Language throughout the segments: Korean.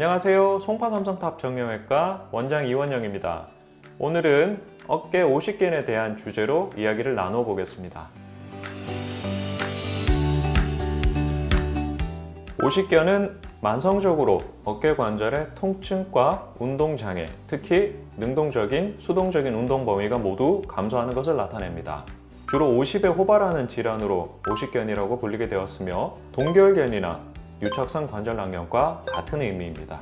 안녕하세요. 송파삼성탑 정형외과 원장 이원영입니다. 오늘은 어깨 오십견에 대한 주제로 이야기를 나눠보겠습니다. 오십견은 만성적으로 어깨 관절의 통증과 운동장애, 특히 능동적인, 수동적인 운동 범위가 모두 감소하는 것을 나타냅니다. 주로 50에 호발하는 질환으로 오십견이라고 불리게 되었으며 동결견이나 유착성 관절낭염과 같은 의미입니다.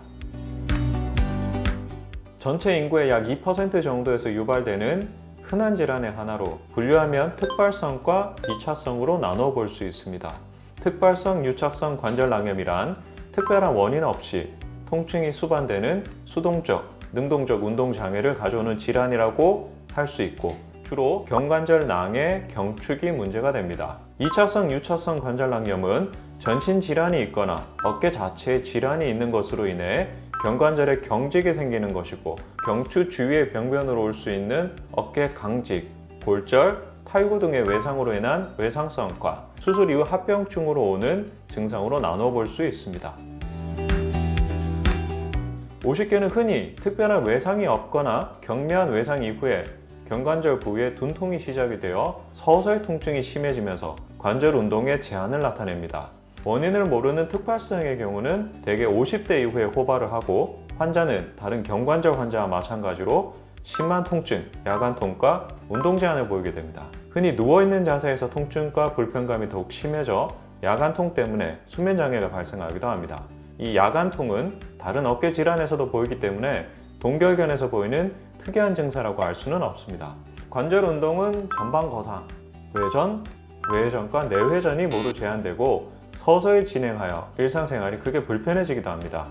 전체 인구의 약 2% 정도에서 유발되는 흔한 질환의 하나로 분류하면 특발성과 비차성으로 나눠 볼 수 있습니다. 특발성 유착성 관절낭염이란 특별한 원인 없이 통증이 수반되는 수동적, 능동적 운동장애를 가져오는 질환이라고 할 수 있고 주로 경관절낭의 경축이 문제가 됩니다. 2차성 유착성 관절낭염은 전신 질환이 있거나 어깨 자체에 질환이 있는 것으로 인해 경관절에 경직이 생기는 것이고 경추 주위의 병변으로 올 수 있는 어깨 강직, 골절, 탈구 등의 외상으로 인한 외상성과 수술 이후 합병증으로 오는 증상으로 나눠 볼 수 있습니다. 오십견은 흔히 특별한 외상이 없거나 경미한 외상 이후에 경관절 부위에 둔통이 시작이 되어 서서히 통증이 심해지면서 관절 운동에 제한을 나타냅니다. 원인을 모르는 특발성의 경우는 대개 50대 이후에 호발을 하고 환자는 다른 경관절 환자와 마찬가지로 심한 통증, 야간통과 운동 제한을 보이게 됩니다. 흔히 누워있는 자세에서 통증과 불편감이 더욱 심해져 야간통 때문에 수면장애가 발생하기도 합니다. 이 야간통은 다른 어깨 질환에서도 보이기 때문에 동결견에서 보이는 특이한 증세라고 할 수는 없습니다. 관절 운동은 전방 거상, 외전, 외회전과 내회전이 모두 제한되고 서서히 진행하여 일상생활이 크게 불편해지기도 합니다.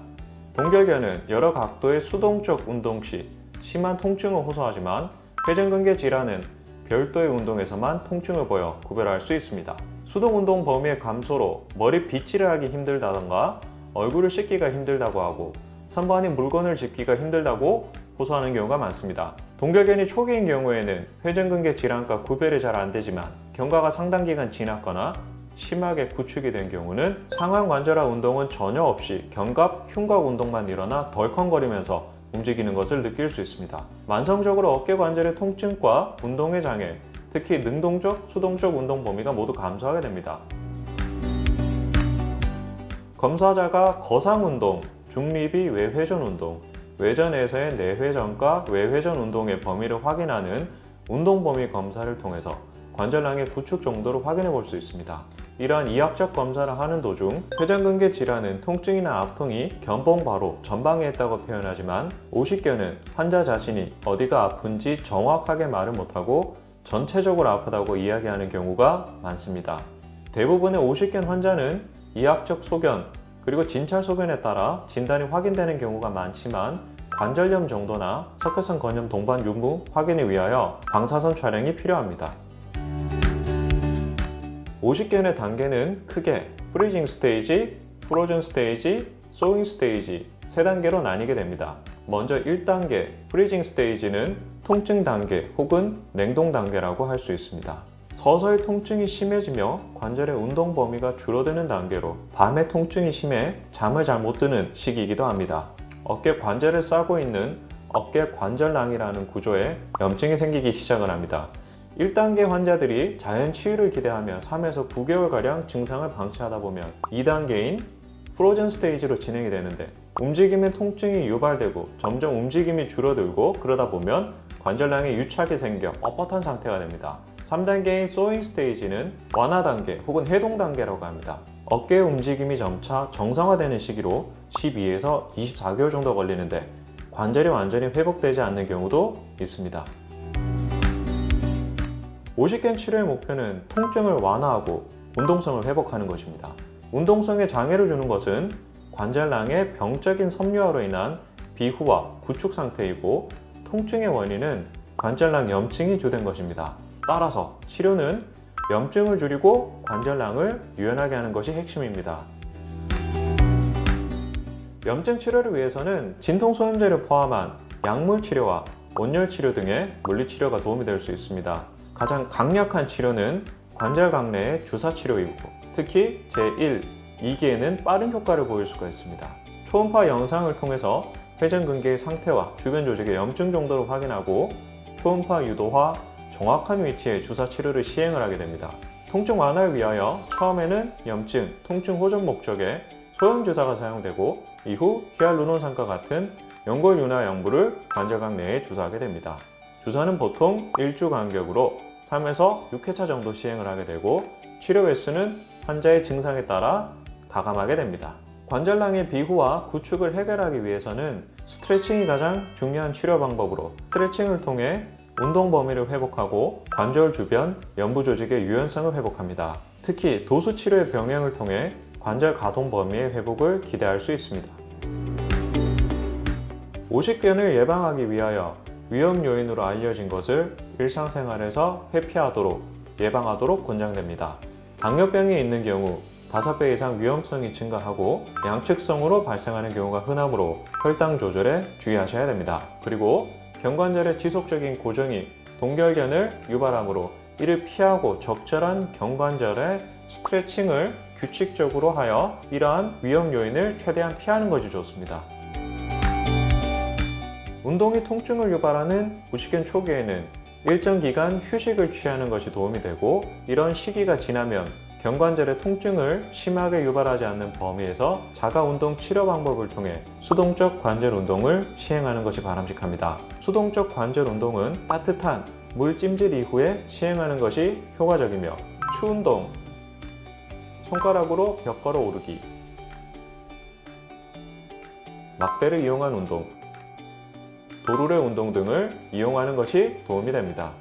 동결견은 여러 각도의 수동적 운동 시 심한 통증을 호소하지만 회전근개 질환은 별도의 운동에서만 통증을 보여 구별할 수 있습니다. 수동 운동 범위의 감소로 머리 빗질을 하기 힘들다던가 얼굴을 씻기가 힘들다고 하고 선반이 물건을 짚기가 힘들다고 호소하는 경우가 많습니다. 동결견이 초기인 경우에는 회전근개 질환과 구별이 잘 안되지만 경과가 상당 기간 지났거나 심하게 구축이 된 경우는 상완관절하 운동은 전혀 없이 견갑, 흉곽 운동만 일어나 덜컹거리면서 움직이는 것을 느낄 수 있습니다. 만성적으로 어깨 관절의 통증과 운동의 장애, 특히 능동적, 수동적 운동 범위가 모두 감소하게 됩니다. 검사자가 거상 운동, 중립이 외회전 운동, 외전에서의 내회전과 외회전 운동의 범위를 확인하는 운동 범위 검사를 통해서 관절낭의 구축 정도를 확인해 볼 수 있습니다. 이러한 이학적 검사를 하는 도중 회전근개 질환은 통증이나 압통이 견봉바로 전방에 있다고 표현하지만 오십견은 환자 자신이 어디가 아픈지 정확하게 말을 못하고 전체적으로 아프다고 이야기하는 경우가 많습니다. 대부분의 오십견 환자는 이학적 소견 그리고 진찰 소견에 따라 진단이 확인되는 경우가 많지만 관절염 정도나 석회성 건염 동반 유무 확인을 위하여 방사선 촬영이 필요합니다. 오십견의 단계는 크게 프리징 스테이지, 프로즌 스테이지, 소잉 스테이지 세 단계로 나뉘게 됩니다. 먼저 1단계 프리징 스테이지는 통증 단계 혹은 냉동 단계라고 할 수 있습니다. 서서히 통증이 심해지며 관절의 운동 범위가 줄어드는 단계로 밤에 통증이 심해 잠을 잘 못 드는 시기이기도 합니다. 어깨 관절을 싸고 있는 어깨 관절낭이라는 구조에 염증이 생기기 시작을 합니다. 1단계 환자들이 자연 치유를 기대하며 3에서 9개월가량 증상을 방치하다 보면 2단계인 프로즌 스테이지로 진행이 되는데 움직임의 통증이 유발되고 점점 움직임이 줄어들고 그러다 보면 관절낭에 유착이 생겨 뻣뻣한 상태가 됩니다. 3단계인 소잉 스테이지는 완화 단계 혹은 해동 단계라고 합니다. 어깨의 움직임이 점차 정상화되는 시기로 12에서 24개월 정도 걸리는데 관절이 완전히 회복되지 않는 경우도 있습니다. 오십견 치료의 목표는 통증을 완화하고 운동성을 회복하는 것입니다. 운동성에 장애를 주는 것은 관절낭의 병적인 섬유화로 인한 비후화, 구축 상태이고 통증의 원인은 관절낭 염증이 주된 것입니다. 따라서 치료는 염증을 줄이고 관절낭을 유연하게 하는 것이 핵심입니다. 염증 치료를 위해서는 진통소염제를 포함한 약물 치료와 온열 치료 등의 물리치료가 도움이 될 수 있습니다. 가장 강력한 치료는 관절강내의 주사치료이고 특히 제1, 2기에는 빠른 효과를 보일 수가 있습니다. 초음파 영상을 통해서 회전근개의 상태와 주변 조직의 염증 정도를 확인하고 초음파 유도화 정확한 위치에 주사 치료를 시행을 하게 됩니다. 통증 완화를 위하여 처음에는 염증, 통증 호전 목적의 소형 주사가 사용되고 이후 히알루론산과 같은 연골 윤활 양부를 관절각 내에 주사하게 됩니다. 주사는 보통 1주 간격으로 3에서 6회차 정도 시행을 하게 되고 치료 횟수는 환자의 증상에 따라 가감하게 됩니다. 관절낭의 비후와 구축을 해결하기 위해서는 스트레칭이 가장 중요한 치료 방법으로 스트레칭을 통해 운동 범위를 회복하고 관절 주변 연부 조직의 유연성을 회복합니다. 특히 도수 치료의 병행을 통해 관절 가동 범위의 회복을 기대할 수 있습니다. 오십견을 예방하기 위하여 위험 요인으로 알려진 것을 일상생활에서 회피하도록 예방하도록 권장됩니다. 당뇨병이 있는 경우 5배 이상 위험성이 증가하고 양측성으로 발생하는 경우가 흔하므로 혈당 조절에 주의하셔야 됩니다. 그리고 경관절의 지속적인 고정이 동결견을 유발하므로 이를 피하고 적절한 경관절의 스트레칭을 규칙적으로 하여 이러한 위험 요인을 최대한 피하는 것이 좋습니다. 운동이 통증을 유발하는 오십견 초기에는 일정 기간 휴식을 취하는 것이 도움이 되고 이런 시기가 지나면 경관절의 통증을 심하게 유발하지 않는 범위에서 자가운동 치료 방법을 통해 수동적 관절 운동을 시행하는 것이 바람직합니다. 수동적 관절 운동은 따뜻한 물 찜질 이후에 시행하는 것이 효과적이며 추운동, 손가락으로 벽 걸어 오르기, 막대를 이용한 운동, 도르래 운동 등을 이용하는 것이 도움이 됩니다.